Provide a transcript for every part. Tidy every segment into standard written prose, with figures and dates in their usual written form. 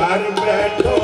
घर बैठो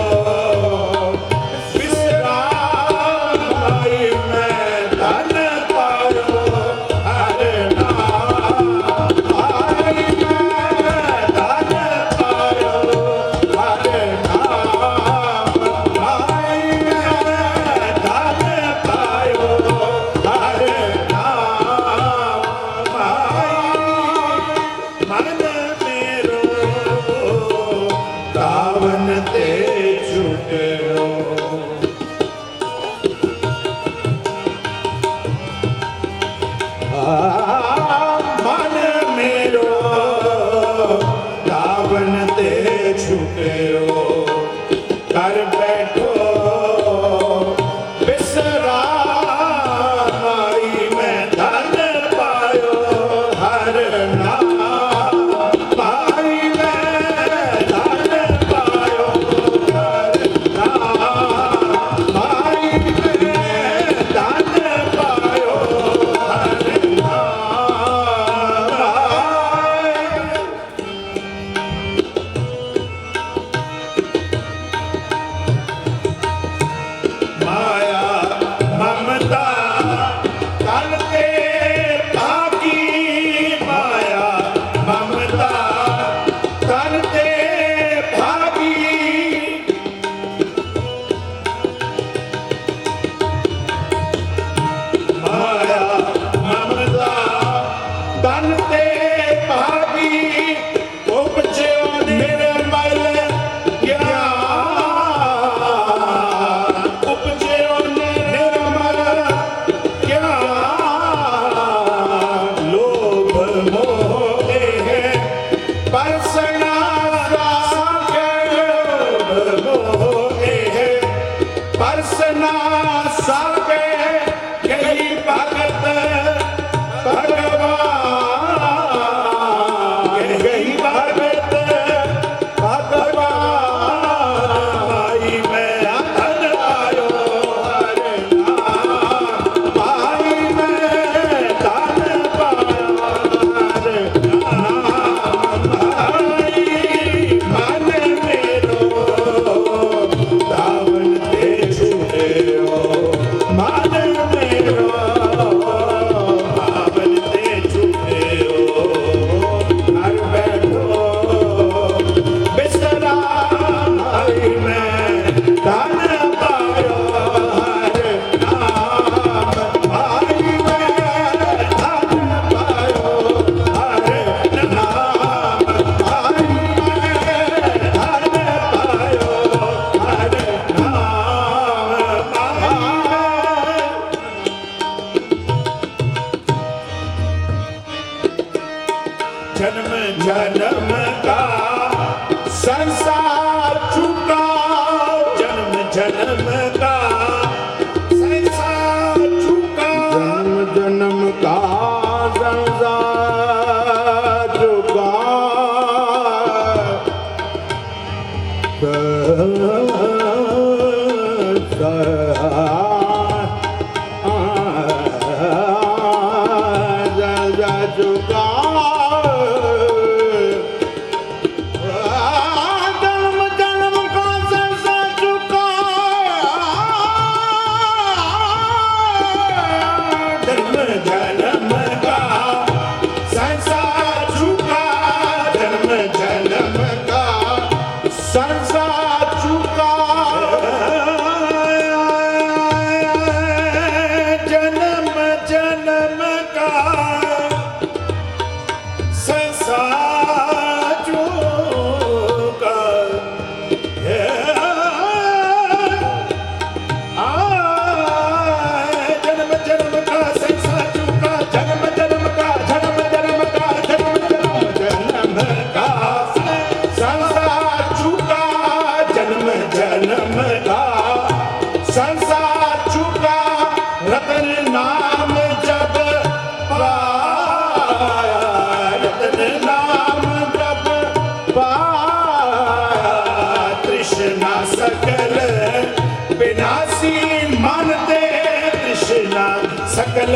सकल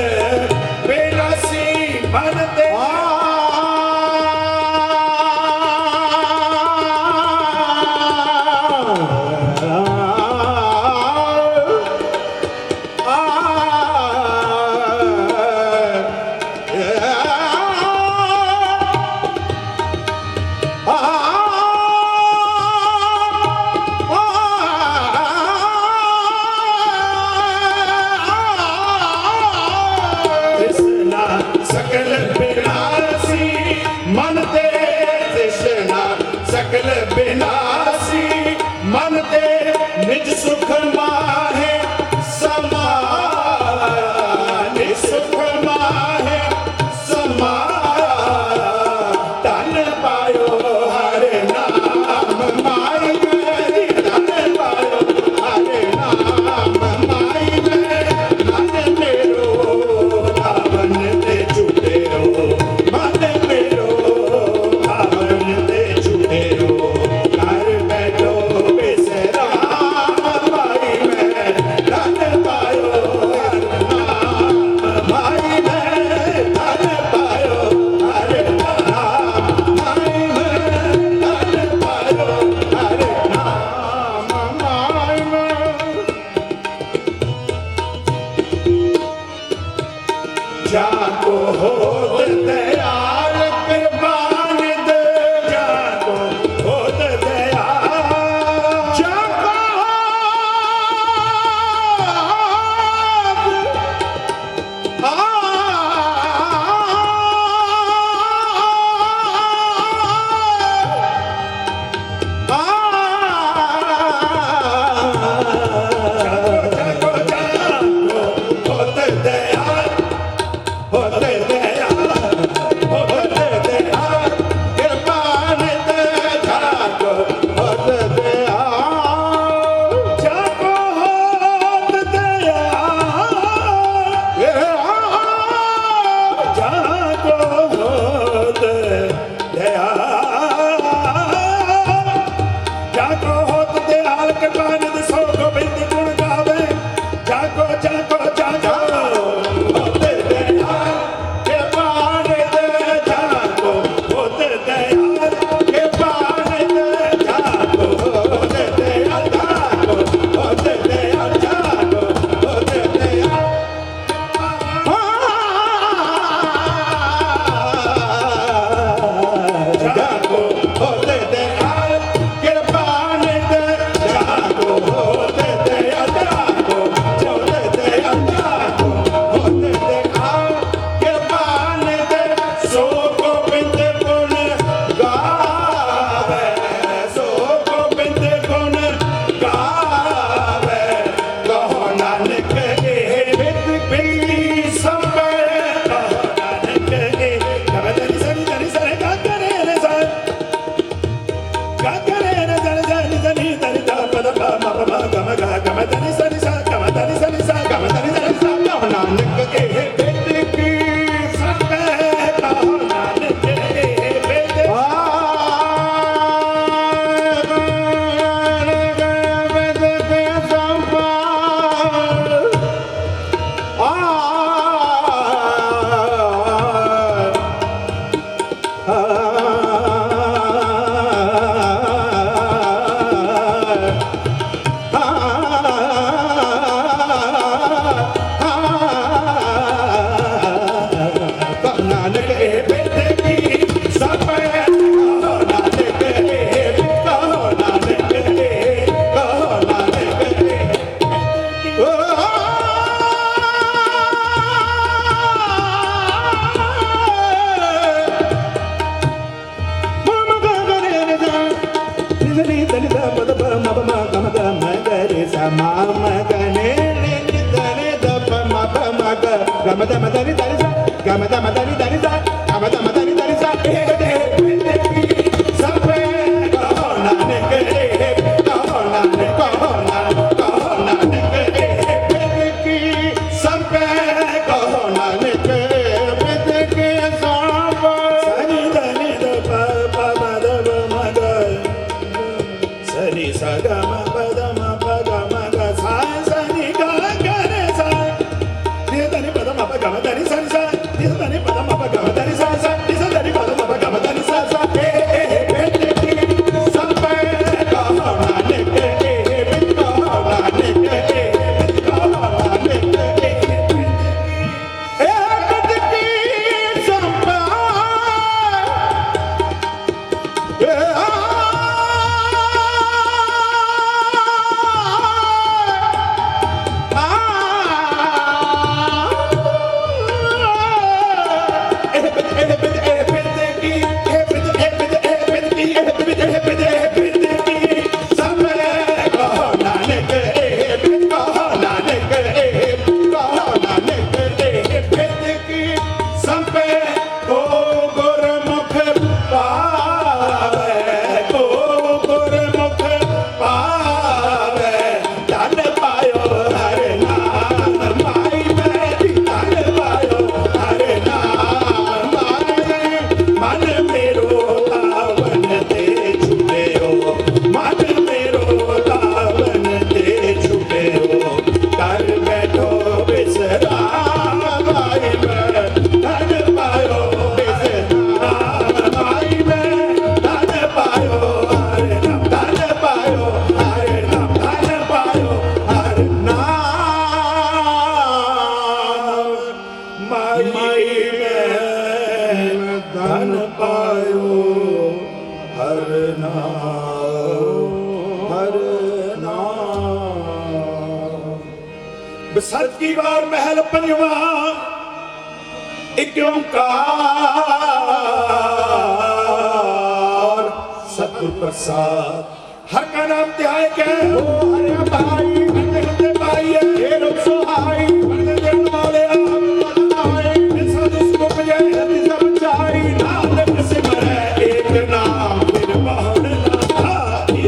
बेरासी मन दे दे निज सुख माहे समा निज सुख माहे समा धन पायो हरे नाम माई मेरी धन पायो हरे नाम माई मेरी मन मेरो भावन ते छूटे हो मन मेरो भावन ते छूटे हो घर बैठो विश्राम माई मैं धन पायो हरे नाम माई मैं धन पायो हरे नाम माई मैं धन पायो हरे नाम माई मैं जाको होत दयाल कृपान दे जाको होत दयाल जाको जाको जाको होत दयाल होते दयाल होते दयाल कृपान दे जाको होते दयाल जाको होते दयाल जाको होते दयाल जाको होते दयाल कृपान दे सो गोबिंद गुण गावे जाको जाको जाको होते दयाल कृपान दे जाको होते दयाल कृपान दे जाको होते दयाल जाको होते दयाल जाको होते दयाल जाको होते दयाल कृपान दे जाको बसंत की वार महल पंजवा एक ओंकार सतगुर प्रसाद हर का नाम ध्याय के हो हरे भाई हरे भाई हे रुख सुहाई बंदे देन वाले आए साधु सुख जय हरि सब चाई नानक सिमरै एक नाम फिर बाण लाई।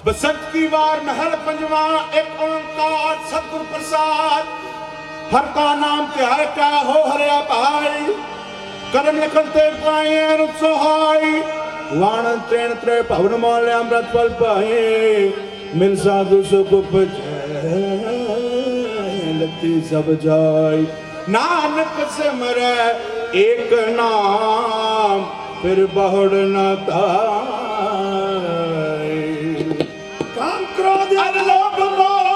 बसंत की वार महल पंजवा एक ओंकार सतगुर प्रसाद हर का नाम ध्याय का हो हरे भाई करम लिखते पाए रुख सुहाई वाण त्रेण त्रे भवन मोले अमृत फल पाए मिल साधु सुख लगती सब जाय नानक सिमरै एक नाम फिर बहुड़ न ताय। काम क्रोध लोभ मोह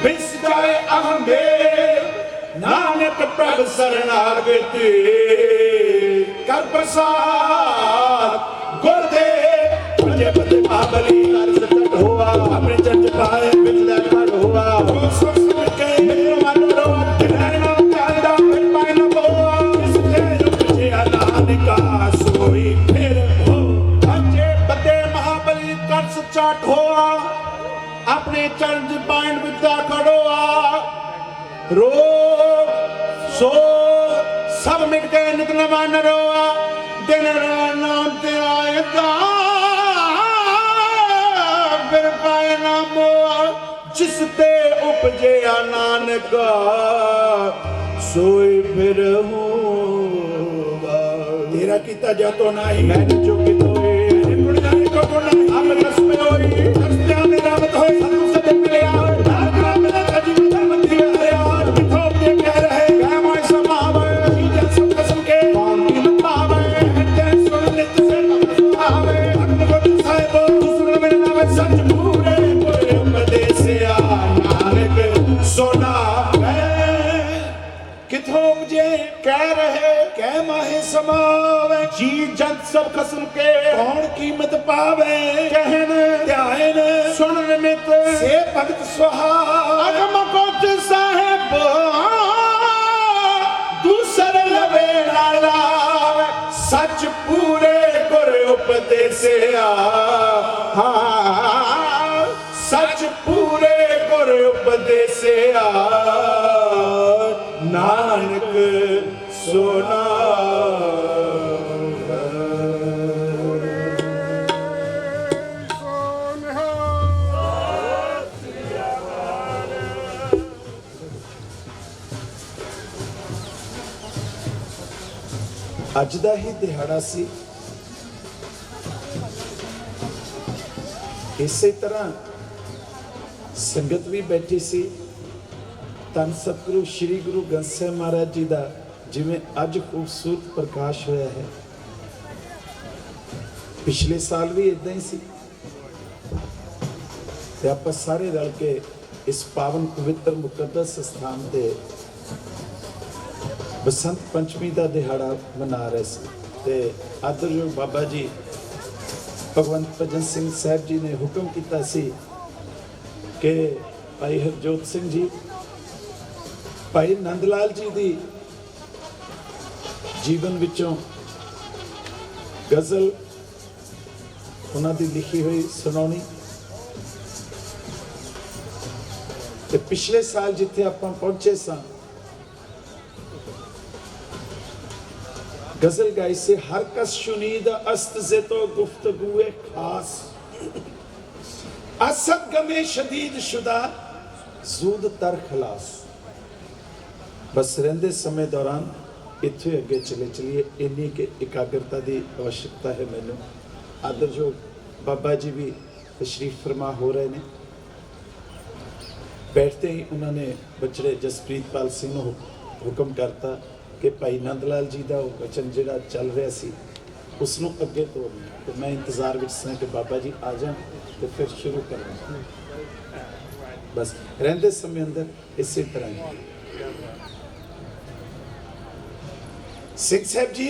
विस जाए अहम नानक प्रभु शरणागति कर प्रसाद गुरुदेव मुझे बदे महाबली कर सत हुआ अपने चंद पाए बिजला कर हुआ सुख सुख के मेरे मन रो किनारा चांदा फिर पाए न बोआ इसके मुझे अनान का सोई फिर हो मुझे बदे महाबली कर सचाट हुआ अपने चंद पाए बिजला खड़ोआ रो सो सब मिट गए निकलवा न रोआ दिन नाम ते आएगा फिर पाए ना मोआ जिसते उपजे नानक सोई फिर होगा। तेरा किता जातो नहीं मैंने जो की तो गुण जाने को गुण नहीं हम रस में होई रस्ते में रामत होई सनु सदे मिले यार नाम में कजी धर्म दिया यार मिठो के कह रहे क्या मैं समावे जी सब कसम के कौन की बतावे हटे सुन नित से आवे भगवत साहिब सुन में नाम सच पूरे कोई उपदेश आ नानक सोना किथों मुझे कह रहे कह माहे समावे जी जन सब कसम के कौन कीमत पावे कहन ध्यान सुन निमित से भगत सुहाग अगम कोट साहेब दूसर लवे लावे सच पूरे गुर उपदेश सच पूरे गुर उपदेश नानक सोना। ਅੱਜ ਦਾ ਹੀ ਦਿਹਾੜਾ ਸੀ ਇਸੇ ਤਰ੍ਹਾਂ ਸੰਗਤ ਵੀ ਬੈਠੀ ਸੀ ਧੰਨ ਸਤਿਗੁਰੂ ਸ੍ਰੀ ਗੁਰੂ ਗ੍ਰੰਥ ਸਾਹਿਬ ਮਹਾਰਾਜ ਜੀ ਦਾ ਜਿਵੇਂ ਅੱਜ ਖੂਬਸੂਰਤ ਪ੍ਰਕਾਸ਼ ਹੋਇਆ ਹੈ ਪਿਛਲੇ ਸਾਲ ਵੀ ਇਦਾਂ ਹੀ ਸੀ ਤੇ ਆਪਾਂ ਸਾਰੇ ਰਲ ਕੇ ਇਸ ਪਾਵਨ ਪਵਿੱਤਰ ਮੁਕੱਦਸ ਸਥਾਨ ਤੇ बसंत पंचमी का दिहाड़ा मना रहे थे ते आदरयोग बाबा जी भगवंत भजन सिंह साहब जी ने हुक्म किया सी कि भाई हरजोत सिंह जी भाई नंदलाल जी की जीवन विचों गज़ल उन्होंने लिखी हुई सुनानी ते पिछले साल जिथे आप पहुंचे सा गजल गाई से हर कस शुनीद अस्त से तो गुफ्तगुए खास असद गमे शदीद शुदा जूद तर खलास। बस रहंदे समय दौरान इत्थे अगे चले चलिए इन्नी के एकाग्रता की आवश्यकता है मैनू। आदर जो बाबा जी भी तशरीफ फरमा हो रहे हैं बैठते ही उन्होंने बचड़े जसप्रीत पाल सिंह को हुक्म करता कि भाई नंदलाल जी का वचन जोड़ा चल रहा सी उसनों अगे तोड़ना तो मैं इंतजार में सा कि बाबा जी आ जाए तो फिर शुरू करना। बस रहते समय अंदर इसी तरह सिंह साहब जी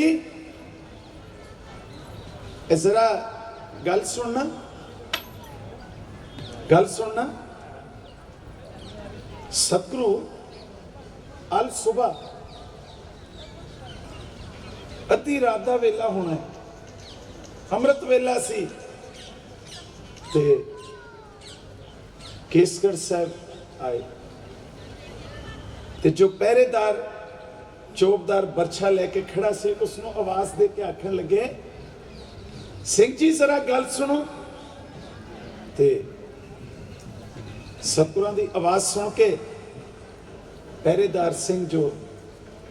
जरा गल सुनना सतगुरु अल सुबह अद्धी रात का वेला होना है, अमृत वेला सी ते केसगढ़ साहब आए ते जो पहरेदार चौबदार बरछा लेके खड़ा सी उसनों आवाज दे के आखन लगे, सिंह जी जरा गल सुनो। ते सतगुरां दी आवाज सुन के पहरेदार सिंह जो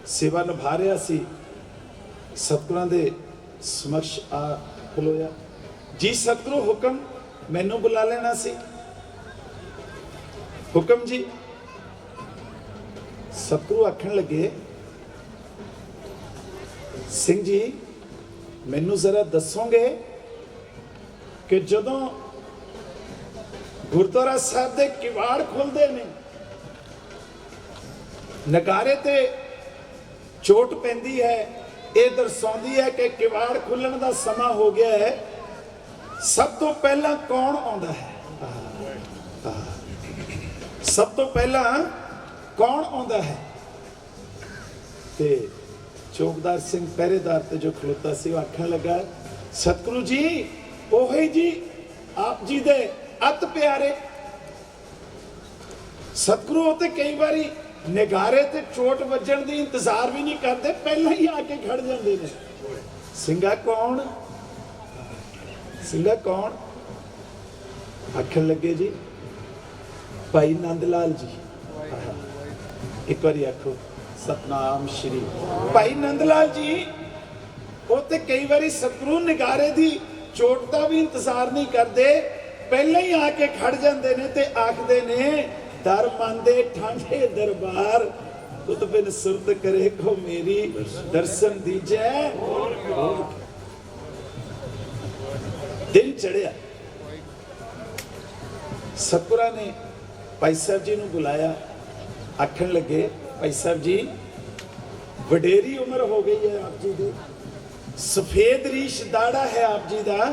सेवा निभा रहा सी सतगुरां दे समक्ष आ खलोया। जी सतगुरु हुक्म, मैनू बुला लेना सी। हुक्म जी। सतगुरु आखन लगे, सिंह जी मैनू जरा दसोगे कि जदों गुरुद्वारा साहब दे किवाड़ खुलते ने, नगारे ते चोट पैंदी है, ये दर्शाउंदी है कि किवाड़ खुलण दा समा हो गया है, सब तो पहला कौन आउंदा है? सब तो पहला कौन आउंदा है? ते चौबदार सिंह पहरेदार ते जो खलोता सी आखन लगा, सतगुरु जी ओही जी आप जी दे अत प्यारे। सतगुरु होते कई बारी निगारे ते चोट वजन दी इंतजार भी नहीं करते, पहले ही आके खड़ जाते हैं। सिंगा कौन? सिंगा कौन? आखन लगे जी भाई नंद लाल जी। एक बारी आखो सतनाम श्री भाई नंद लाल जी। वो ते कई बारी सतगुरु निगारे दी चोट का भी इंतजार नहीं करते, पहले ही आके खड़ जाते ने ते आखदे ने, दर मंदे ठांडे दरबार तुत बिन सुरत करे को मेरी दर्शन दीजै। दिन चढ़िया, सतगुरा ने भाई साहब जी ने बुलाया। आखन लगे, भाई साहब जी वडेरी उम्र हो गई है आप जी दी, सफेद रीश दाड़ा है आप जी दा,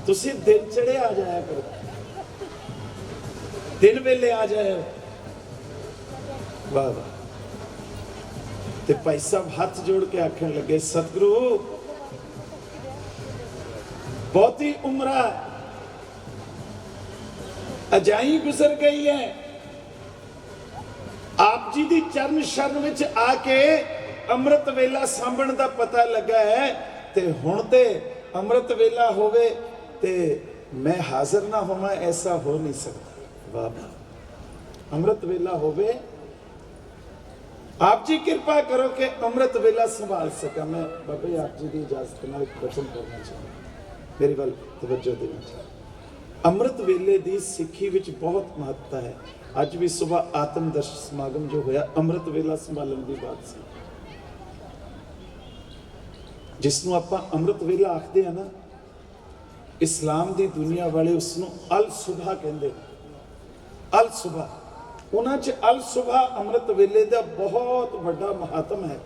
तुसी दिन चढ़े आ जाया करो, दिन वेले आ जाए। वाह वाह। ते भाई साहब हाथ जोड़ के आखन लगे, सतगुरु बहुती उम्र अजाई गुजर गई है, आप जी दी चरण शरण विच आके अमृत वेला सांभण दा पता लगा है, ते हुण ते अमृत वेला होवे ते मैं हाजिर ना होवां, ऐसा हो नहीं सकता। वाह। अमृत वेला होवे, आप जी कृपा करो कि अमृत वेला संभाल सका। मैं बाबा जी आप जी की इजाजत नाल एक वचन करना चाहूँगा, मेरी वल तवज्जो देना चाहूँगा। अमृत वेले की सिੱਖੀ विच बहुत महत्ता है। अज भी सुबह आत्म दर्श समागम जो होया अमृत वेला संभालने की बात सी, जिसनों आपां अमृत वेला आखदे हैं ना, इस्लाम की दुनिया वाले उसनों अल सुबह कहते हैं। अल सुबह उन्हां च अल सुबह अमृत वेले का बहुत बड़ा महात्म है।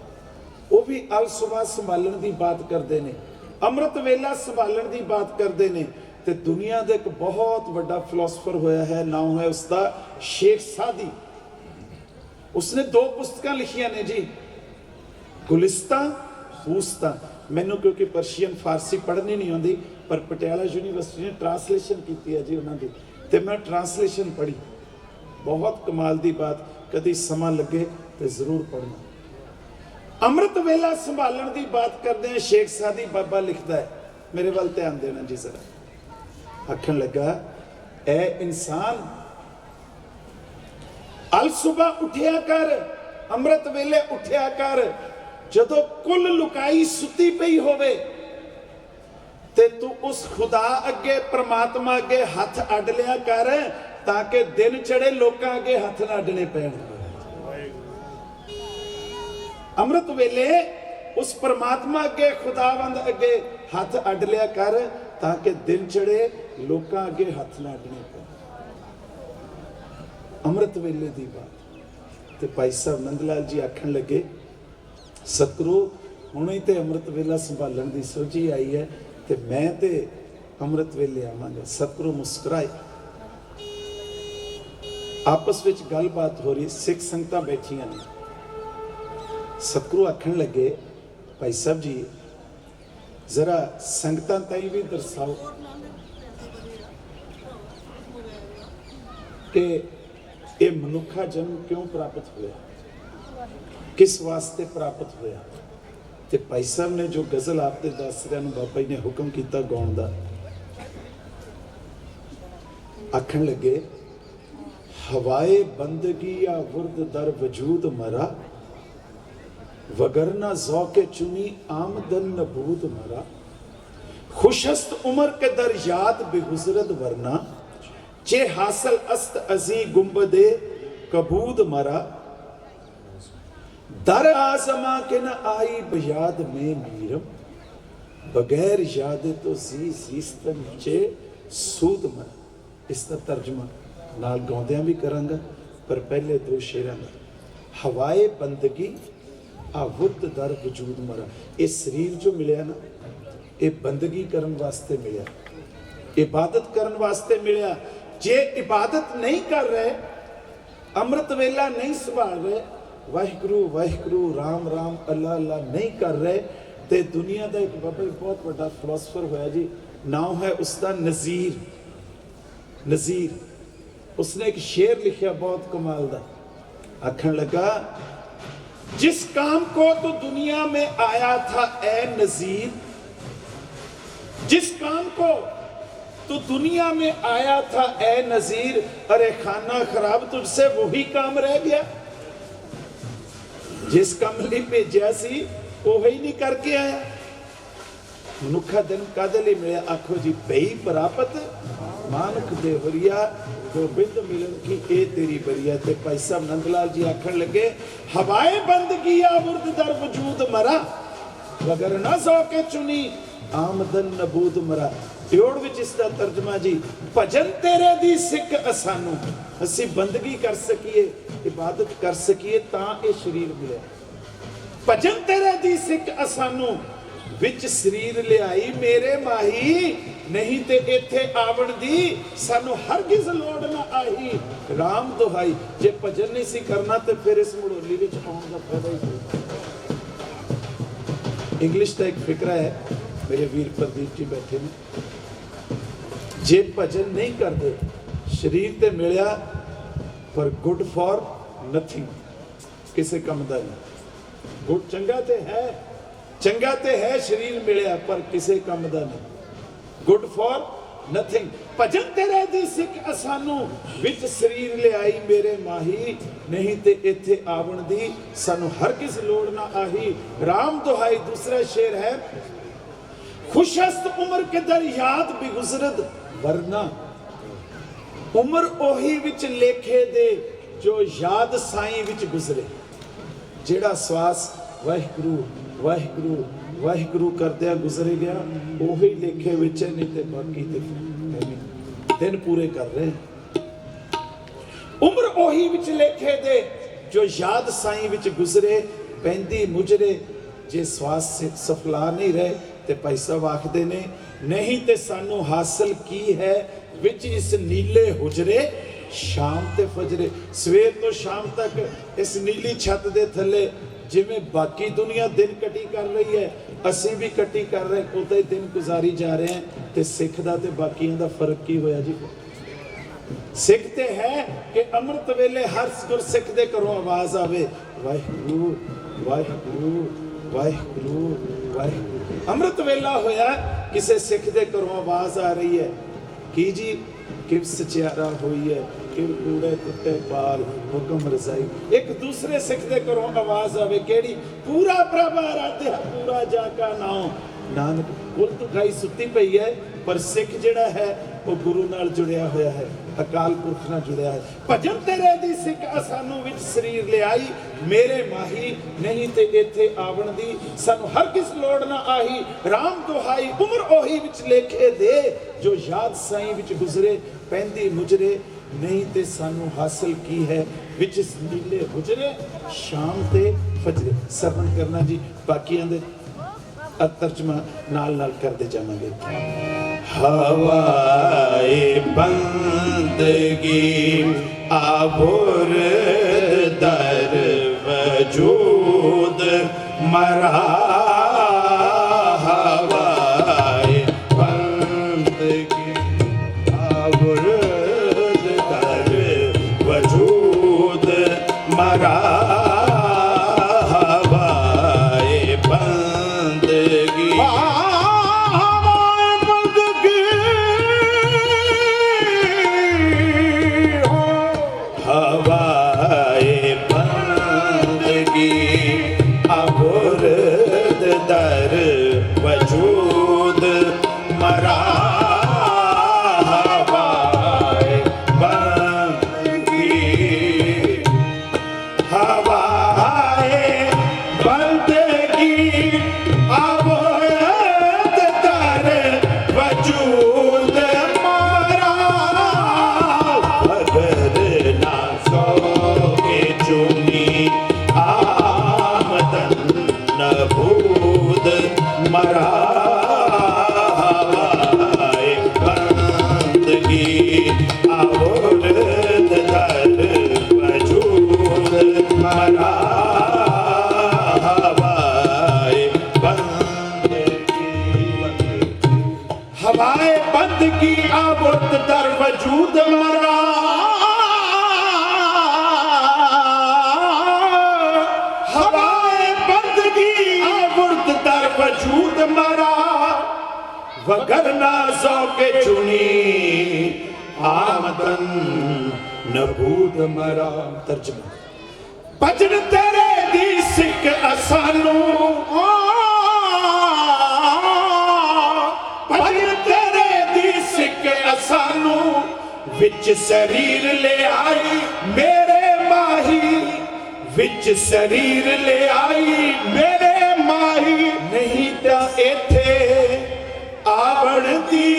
वो भी अल सुबह संभालने की बात करते हैं, अमृत वेला संभालने की बात करते हैं। ते दुनिया का एक बहुत बड़ा फिलोसफर होया है, नाम है उसका शेख सादी। उसने 2 पुस्तकां लिखियां ने जी, गुलिस्तां पूस्तां। मैनू क्योंकि पर्शियन फारसी पढ़नी नहीं आती, पर पटियाला यूनिवर्सिटी ने ट्रांसलेशन की है जी उन्होंने, तो मैं ट्रांसलेशन पढ़ी, बहुत कमाल की बात, कभी समा लगे तो जरूर पढ़ना। अमृत वेला संभालने की बात करते हैं, शेख सादी बाबा लिखता है, मेरे वाल ध्यान देना जी जरा। आखन लगा, ए इंसान अल सुबह उठिया कर, अमृत वेले उठिया कर, जदों कुल लुकाई सुती पई होवे ते तू उस खुदा अगे परमात्मा अगे हथ अड लिया कर, ताकि दिन चढ़े लोकां अगे हथ ना अडने पैण। अमृत वेले उस परमात्मा अगे खुदावंद अगे हथ अड लिया कर, ताकि दिन चढ़े लोकां अगे हथ ना अडने पैण। अमृत वेले दी बात। ते भाई साहब नंद लाल जी आखन लगे, सतगुरु हुणे ते अमृत वेला संभालण दी सोझी आई है, ते मैं ते अमृत वेले आवांगा। सतगुरु मुस्कुराए, आपस में गलबात हो रही, सिख संगतां बैठियां ने। सतगुरु आखण लगे, भाई साहब जी जरा संगतां ताईं भी दर्शाओ कि ये मनुखा जन्म क्यों प्राप्त होया, किस वास्ते प्राप्त होया। ते भाई साहब ने जो गज़ल आपके दस रहे बाबा जी ने हुक्म किया गाउण दा, आखण लगे, हवाए बंदगी या वुर्द दर वजूद मरा, वगरना ज़ौके चुनी आमदन नबूद मरा। खुशस्त उमर के दर याद बेगुजरत वरना, चे हासिल अस्त अजी गुम्बदे कबूद मरा। दर आजमा के न आई बयाद में मीरम, बगैर याद तो जीस्तन चे सूद मरा। इसका तर्जमा नाल गाउंदियां भी करांगा, पर पहले दो शेरां दा। हवाए बंदगी आ वुर्द दर वजूद मरा। ये शरीर जो मिलिया ना, ये बंदगी करन वास्ते मिलिया, इबादत करन वास्ते मिलिया। जे इबादत नहीं कर रहे, अमृत वेला नहीं संभाल रहे, वाहिगुरु वाहिगुरु राम राम अल्लाह अल्लाह नहीं कर रहे, तो दुनिया का एक बाबा बहुत बड़ा फिलोसफर होया जी, नाम है उसका नज़ीर। नज़ीर उसने एक शेर लिखा बहुत कमाल का, आखन लगा, जिस काम को तो दुनिया में आया था ए नज़ीर, जिस काम को तो दुनिया में आया था ए नज़ीर, अरे खाना खराब तुझसे वही काम रह गया। जिस काम लिए भेजा सी वही नहीं करके आया। मनुखा दिन कादे लिए मिले, आखो जी पई प्राप्त मानुख दे वरिया, गोबिंद मिलन की ए तेरी बरिया। ते भाई साहब नंदलाल जी आखन लगे, हवाए बंद किया वुर्द दर वजूद मरा, वगर न ज़ौके चुनी आमदन नबूद मरा। त्योड़ विच इसका तर्जमा जी, भजन तेरे दी सिख असानू, असी बंदगी कर सकीए, इबादत कर सकीए, तां ये शरीर मिले। भजन तेरे दी सिख असानू, विच शरीर लियाई मेरे माही, नहीं ते इत्थे आवण दी सानू हरगिज़ लोड़ ना आई। राम दुहाई, जे भजन नहीं सी करना तो फिर इस मड़ोली विच आउण दा फायदा ही कोई। इंग्लिश का एक फिक्रा है, मेरे वीर प्रदीप जी बैठे ने, जे भजन नहीं करते, शरीर ते मिलिया पर गुड फॉर नथिंग, किसी काम दा नहीं। गुड चंगा ते है, चंगा ते है शरीर मिलिया, पर किसी काम दा नहीं। Good for nothing. भजन तेरे दी सिख असानू, विच शरीर लियाई मेरे माही, नहीं ते इत्थे आवण दी सानू हरगिज़ लोड़ ना आही। राम दुहाई दूसरा शेर है, खुशस्त उम्र के दर याद भी गुजरत वरना, उम्र ओही विच लेखे दे जो याद साईं विच गुजरे। जेड़ा श्वास वाहिगुरु वाहिगुरु वाहिगुरु करदिया गुजरे गया, ओही लेखे विच, नहीं ते बाकी ते दिन पूरे कर रहे। उम्र ओही विच लेखे दे जो याद साईं विच गुजरे, पैंदी मुजरे जे श्वास से सफला नहीं रहे, ते भाई साहब आखदे ने, नहीं ते सानू हासिल की है विच इस नीले हुजरे, शाम ते फजरे। सवेर तो शाम तक इस नीली छत दे थले जिवें बाकी दुनिया दिन कटी कर रही है, असीं भी कटी कर रहे, उदा ही दिन गुजारी जा रहे हैं। ते सिख दा ते बाकियां दा फर्क की होया जी? सिख ते है कि अमृत वेले हर गुरसिख दे घरों आवाज आवे, वाहिगुरु वाहिगुरु वाहिगुरु वाहिगुरु। अमृत वेला होया, किसी सिख दे घरों आवाज आ रही है कि जी किव सचियारा हुई है, किव कूड़े कुत्ते पाल हुक्म रजाई। एक दूसरे सिख दे घरों आवाज आवे केड़ी, पूरा प्रभ आराध्या पूरा जाका नाम। नानक कुल तुखाई सुती पई है, पर सिख जिहड़ा है वो गुरु नाल जुड़िया होया है, अकाल पुरख नाल जुड़िया है। भजन तेरे दी सिख असानू विच शरीर लियाई मेरे माही, नहीं ते इत्थे आवण दी सानू हरगिज़ लोड़ ना आही। राम दुहाई उम्र ओही विच लेखे दे जो याद साईं विच गुजरे, पैंदी मुजरे नहीं ते सानू हासिल की है विच नीले गुजरे, शाम ते फजरे। सरवण करना जी, बाकियां दे तर्जमा नाल नाल करते जावांगे। हवाए बंद बंदगी आबुर दर वजूद मरा हवाए बंदगी आबुर दर वजूद मरा दर वजूद मरा हवाए बंदगी हवाए बंदगी आबुद दर वजूद मरा अगर ना सो के चुनी आमदन नबूद मरा हवाए बंदगी आबुद दर वजूद मरा हवाए बंदगी हवाए बंदगी आबुद दर वजूद मरा वजूद मरा वगरना ज़ौक़े चुनी आमदन नबूद मरा। तर्जुमा भजन तेरे दी सिक असानू भजन तेरे दी सिक असानू विच शरीर ले आई मेरे माही विच शरीर ले आई मेरे माही नहीं ता इथे आवण दी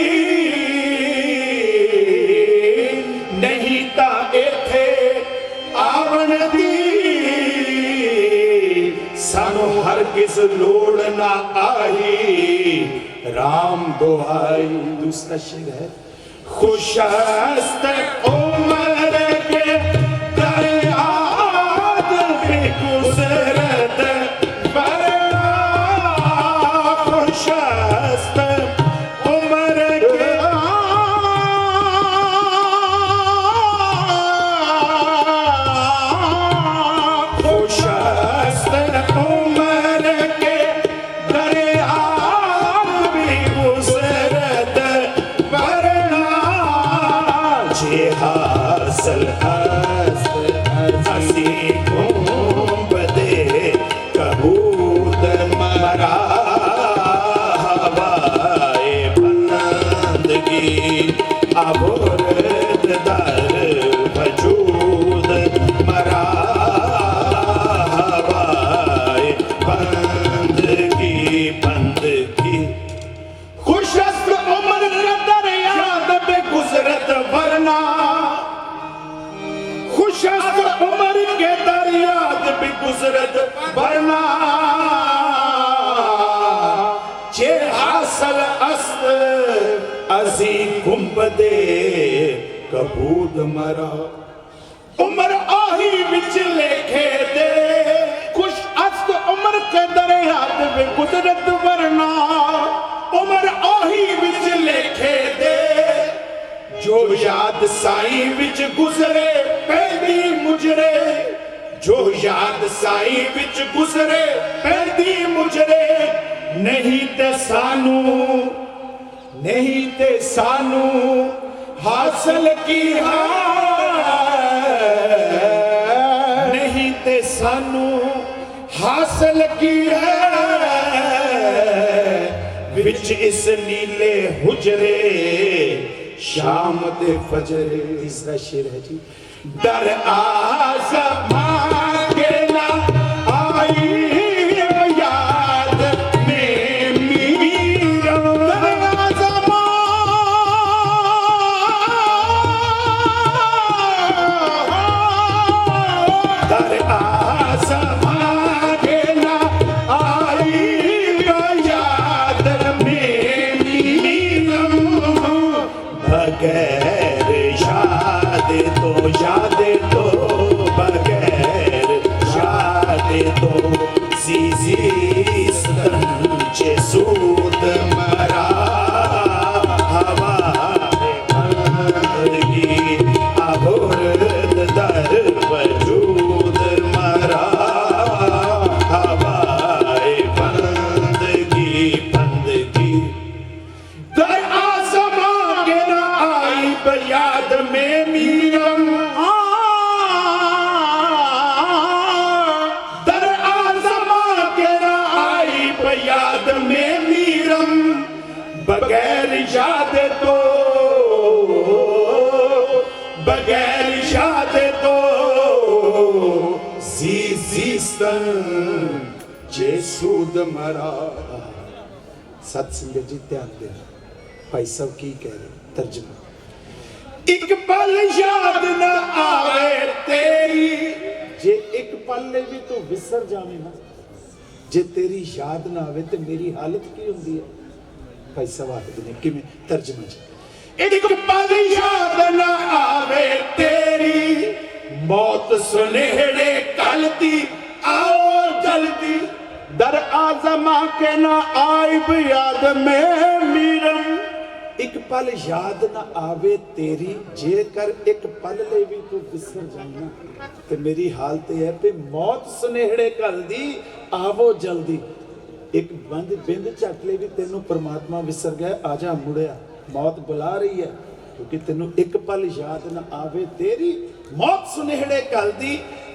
नहीं ता इथे आवण दी सानू हर किस लोड़ ना आई राम दुहाई। दूसरा शेर है खुशस्त उमर के दरियाद भी गुजरत हासिल हसी घूम दे कबूद मरा हवाए बंदगी आबुद दर वजूद मरा हवाए बंदगी बंदगी खुशस्त उम्र के दरियाद पे गुजरत वरना खुशस्त उम्र के दरियाद भी गुजरत वरना चे हासिल अस्त अजी गुंबदे कबूद मरा उम्र आही विच लेखे दे खुश अस्त उम्र के दरियाद भी गुजरत वरना उम्र आही विच लेखे दे जो याद साईं विच गुजरे पैदी मुजरे जो याद साईं विच गुजरे पैदी मुजरे नहीं ते सानू हासिल की नहीं ते सानू हासिल की है विच इस नीले हुजरे शाम दे फजरे। तीसरा शेर है जी दर आज़मां के ना आई याद में मीरा दर आज़मां के ना आई याद में मीरा बगैर यादें तो बगैर यादें तो जीजीस्तन चे सूद मरा हवा बंदगी अबुर्द दर वजूद मरा हवाए बंदगी बंदगी दर आसमां के न आई याद में मीरम दर आसमां के न आई याद में मीरम बगैर याद तो जीजीस्तन जे सूद मरा। सत संगत जी ध्यान देना भाई साहब की कह रहे तर्जमा एक पल याद न आवे तेरी जे एक पल भी तू विसर जावे ना जे तेरी याद ना आवे ते मेरी हालत की हुंदी है भाई साहब आखदे ने किवें तर्जमा जी एक पल याद न आवे तेरी मौत सुनहरे कल दी आओ जल्दी दर आज़मा के ना आइब याद में मीरम एक पल याद ना आवे तेरी जेकर एक पल ले भी तू विसर जाना ते मेरी हालत है पे मौत सुनहरे कल दी आवो जल्दी एक बंद बिंद झट ले भी तेनू परमात्मा विसर गया आजा मुड़िया मौत बुला रही है क्योंकि तेनू एक पल याद ना आवे तेरी मौत सुनहरे कल दी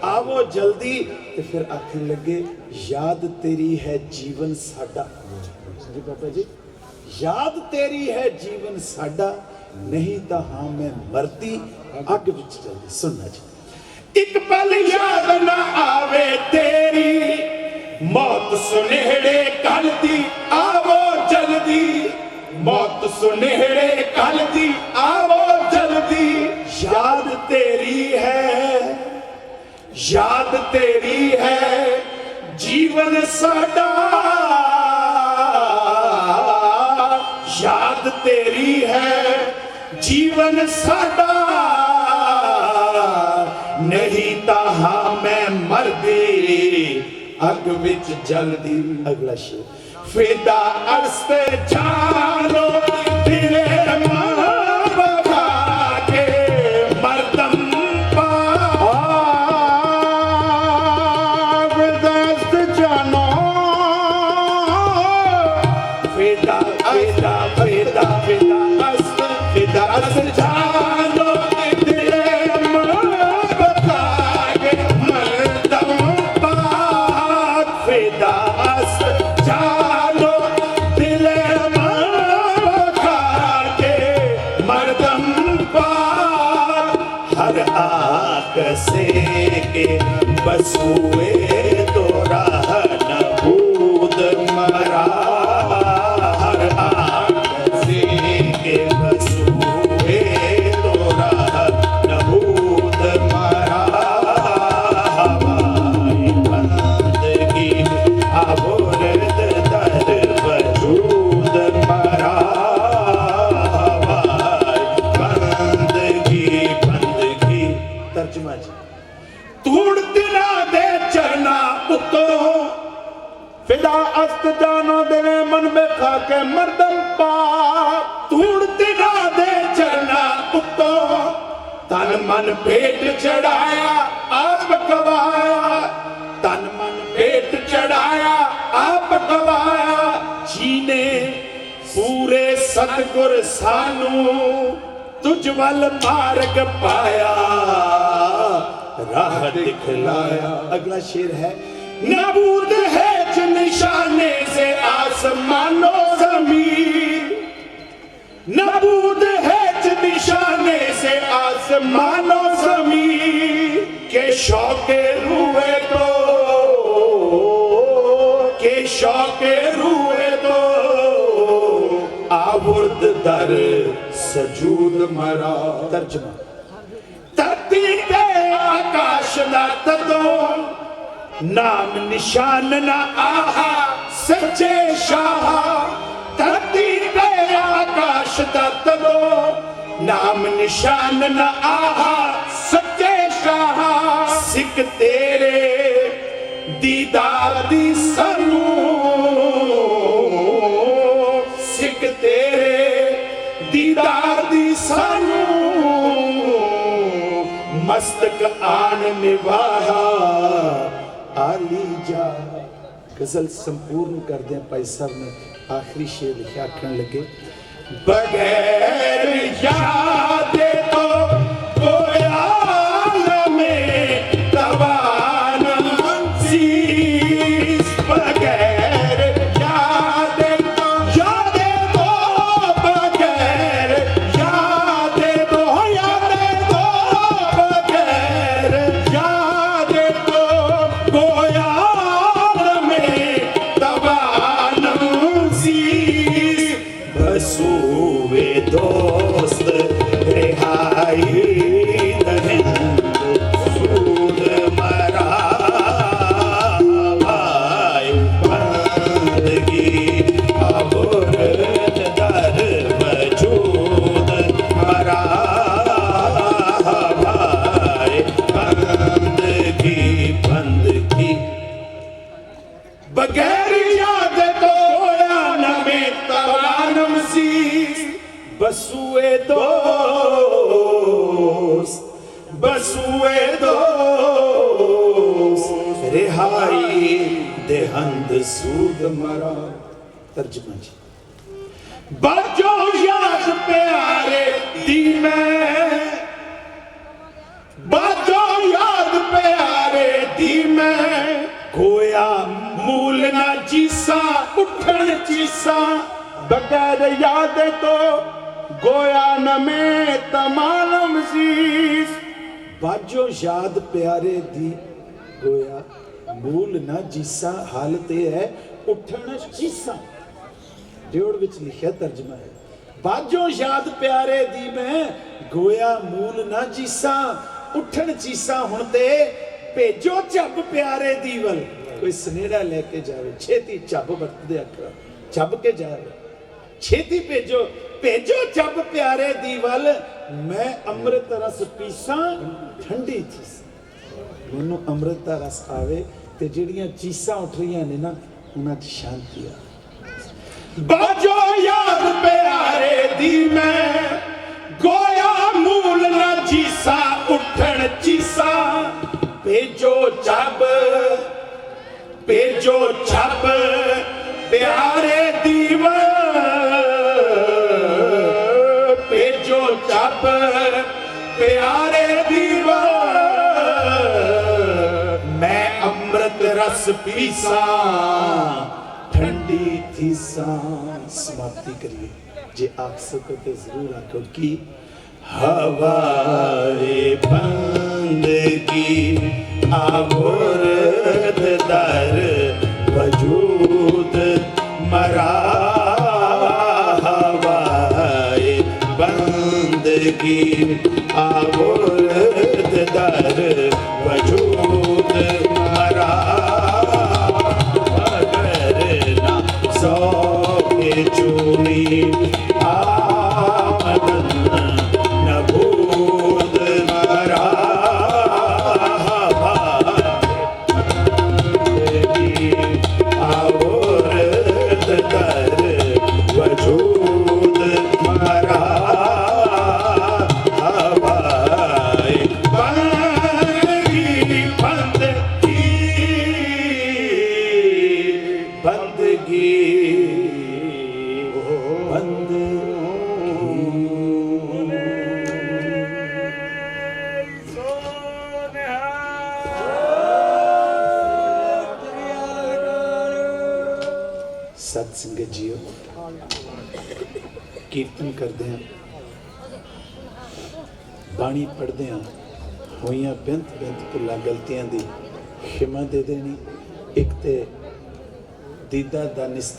आवो जल्दी ते फिर आखन लगे याद तेरी है जीवन साडा जी बाबा जी याद तेरी है जीवन साडा नहीं तो हाँ मैं मरती अग विच जल्दी सुनना जी एक पल याद ना आवे तेरी मौत सुनहरे कल दी आवो जल्दी मौत सुनहरे कल दी आवो जल्दी याद तेरी है जीवन साडा याद तेरी है जीवन साडा नहीं ताहा मैं मर गई अग विच जल्दी अगला शेर फिदा अर्स्त जानो तेरे बता के मरदम पागदस्त जानो फिदा फिदा फिदा फिदा अर्स्त जानो तेरे बता के मरदम पाग फिदा अर्स्त जानो दिले मरदम पार हर आक से के बसुए तो राह नबूद मरा हर आक से के बसुए तो राह नबूद मरा हवाई बंदगी अबुर्द दर वजूद मरा बंदगी तर्जुमा जी तूड़ दिना दे चरना पुतो फिदा अस्त जानो दिले मन में खाके मर्दम पा तूड़ दिना दे चरना पुतो तन मन पेट चढ़ाया आप कवाया तन मन पेट चढ़ाया आप कवाया जीने पूरे सतगुर सानू तुझ वल मार्ग पाया राह दिखलाया। अगला शेर है नबूद है ज निशाने से आसमानों ज़मीन नबूद है ज निशाने से आसमानों ज़मीन के शौके रूए तो आबुर्द दर सजूद मरा तर्जमा धरती के आकाश ना तदो नाम निशान ना आहा सच्चे शाह धरती के आकाश ना तदो नाम निशान न आहा सच्चे शाह सिख तेरे दीदार दी सानू सिख तेरे दीदार दी सानू मस्तक आन निवाहा आली जा। गजल संपूर्ण कर दें भाई साहब ने आखिरी शेर लिखा आखन लगे बगैर याद तो कोई आलम तवाना चीज बगैर याद तो बगैर याद तो बगैर याद तो कोई आलम तवाना चीज बसूवे दोस्त रिहाई दहिंद सूद मरा भाई बंदगी अबुरद दर वजूद मरा भाई बंदगी बगैर याद तो नमे तवानम सी बसुए दोस्त रिहाई देहंद सूद मरा। तर्जमा जी बाजो याद प्यारे दी मैं बाजो याद प्यारे दी मैं गोया मूल ना जीसा उठन चीसा बगैर याद तो गोया न में तमालम शीश बाजो याद प्यारे दी गोया मूल ना जीसा हालत यह है उठन चीसा। जोड़ विच लिखा तर्जमा है बाजो याद प्यारे दी मैं गोया मूल ना जीसा उठन चीसा हुण ते भेजो झब प्यारे दी वल कोई सनेड़ा लेके जावे छेती झब वरतदे अखर झब के जावे छेती भेजो भेजो झब प्यारे दी वल मैं अमृत रस पीसा ठंडी चीज मैनू अमृत दा रस आवे ते जिहड़ियां चीसां उठ रही ने ना उन्हां च शांति आ बाजो याद प्यारे दी मैं गोया मूल ना जीसा उठन चीसा भेजो झब प्यारे दीवा भेजो झब प्यारे दीवा मैं अमृत रस पीसा ठंडी थी समाप्ति करिए जे आप सको तो जरूर आखो कि हवाए बंदगी आबुरद दर वजूद मरा हवाए बंदगी आबुरद दर वजूद मरा मगर ना सौ के चूड़ी आमदन नबूद मरा आबुरद दर वजूद मरा हवाए बंदगी बंदगी सत संगत जीओ कीर्तन करते हैं बाणी पढ़ते हैं होइयां बेंत भुला गलतियां दी क्षमा दे देनी एक ते दीदा दा